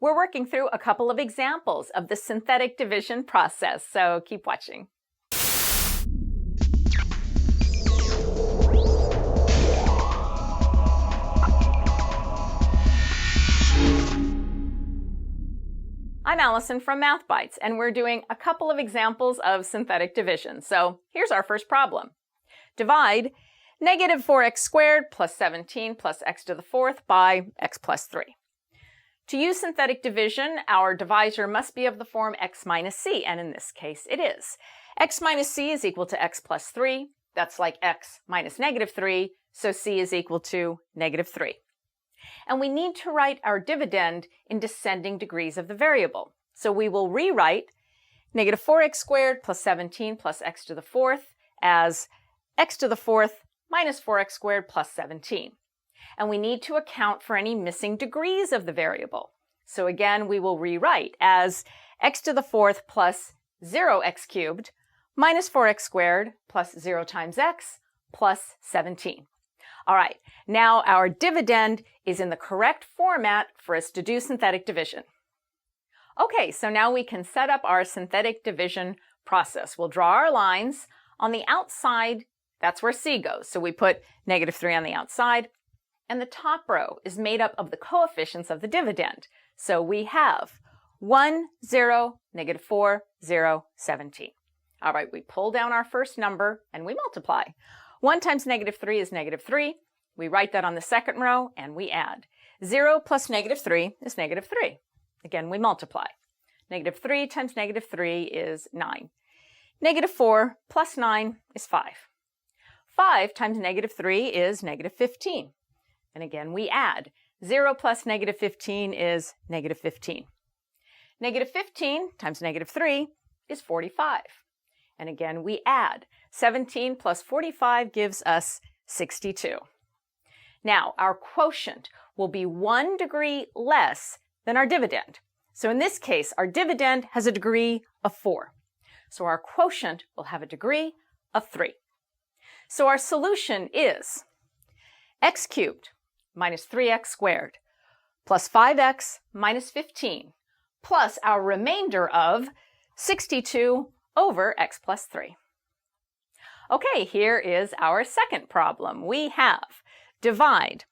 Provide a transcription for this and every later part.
We're working through a couple of examples of the synthetic division process, so keep watching. I'm Allison from Math Bytes, and we're doing a couple of examples of synthetic division. So here's our first problem. Divide negative 4x squared plus 17 plus x to the fourth by x plus 3. To use synthetic division, our divisor must be of the form x minus c, and in this case it is. X minus c is equal to x plus 3. That's like x minus negative 3, so c is equal to negative 3. And we need to write our dividend in descending degrees of the variable. So we will rewrite negative 4x squared plus 17 plus x to the fourth as x to the fourth minus 4x squared plus 17. And we need to account for any missing degrees of the variable. So again, we will rewrite as x to the fourth plus 0x cubed minus 4x squared plus 0 times x plus 17. All right, now our dividend is in the correct format for us to do synthetic division. Okay, so now we can set up our synthetic division process. We'll draw our lines. On the outside, that's where c goes. So we put negative 3 on the outside. And the top row is made up of the coefficients of the dividend. So we have 1, 0, negative 4, 0, 17. All right, we pull down our first number and we multiply. 1 times negative 3 is negative 3. We write that on the second row and we add. 0 plus negative 3 is negative 3. Again, we multiply. Negative 3 times negative 3 is 9. Negative 4 plus 9 is 5. 5 times negative 3 is negative 15. And again, we add. 0 plus negative 15 is negative 15. Negative 15 times negative 3 is 45. And again, we add. 17 plus 45 gives us 62. Now, our quotient will be 1 degree less than our dividend. So in this case, our dividend has a degree of 4. So our quotient will have a degree of 3. So our solution is x cubed minus 3x squared plus 5x minus 15 plus our remainder of 62 over x plus 3. Okay, here is our second problem. We have divide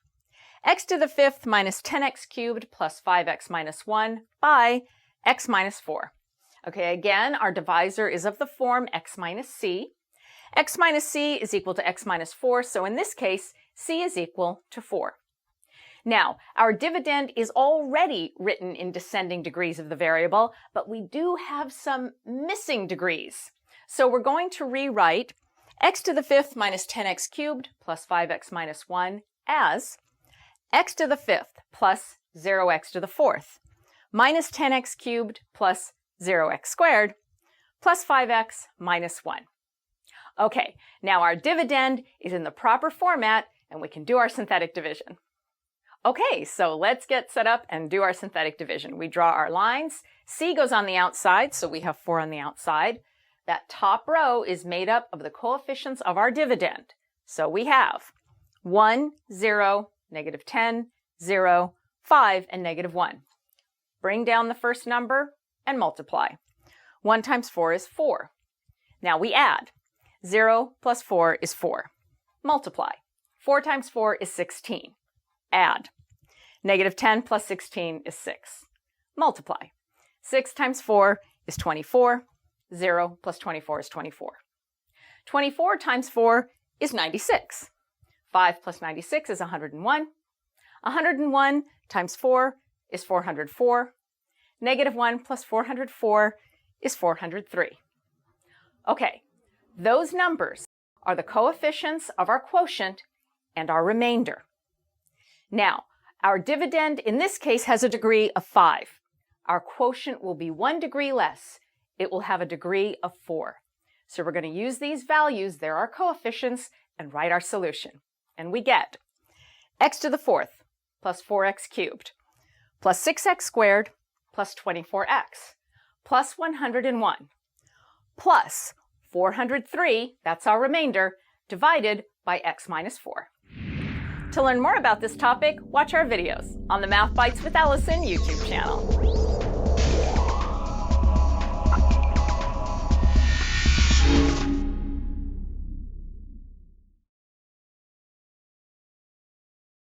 x to the fifth minus 10x cubed plus 5x minus 1 by x minus 4. Okay, again, our divisor is of the form x minus c. X minus c is equal to x minus 4, so in this case, c is equal to 4. Now, our dividend is already written in descending degrees of the variable, but we do have some missing degrees. So we're going to rewrite x to the fifth minus 10x cubed plus 5x minus 1 as x to the fifth plus 0x to the fourth minus 10x cubed plus 0x squared plus 5x minus 1. Okay, now our dividend is in the proper format and we can do our synthetic division. Okay, so let's get set up and do our synthetic division. We draw our lines. C goes on the outside, so we have 4 on the outside. That top row is made up of the coefficients of our dividend. So we have 1, 0, negative 10, 0, 5, and negative 1. Bring down the first number and multiply. 1 times 4 is 4. Now we add. 0 plus 4 is 4. Multiply. 4 times 4 is 16. Add. Negative 10 plus 16 is 6. Multiply. 6 times 4 is 24. 0 plus 24 is 24. 24 times 4 is 96. 5 plus 96 is 101. 101 times 4 is 404. Negative 1 plus 404 is 403. Okay, those numbers are the coefficients of our quotient and our remainder. Now, our dividend in this case has a degree of 5. Our quotient will be 1 degree less. It will have a degree of 4. So we're going to use these values, they're our coefficients, and write our solution. And we get x to the fourth plus 4x cubed plus 6x squared plus 24x plus 101 plus 403, that's our remainder, divided by x minus 4. To learn more about this topic, watch our videos on the Math Bytes with Allison YouTube channel.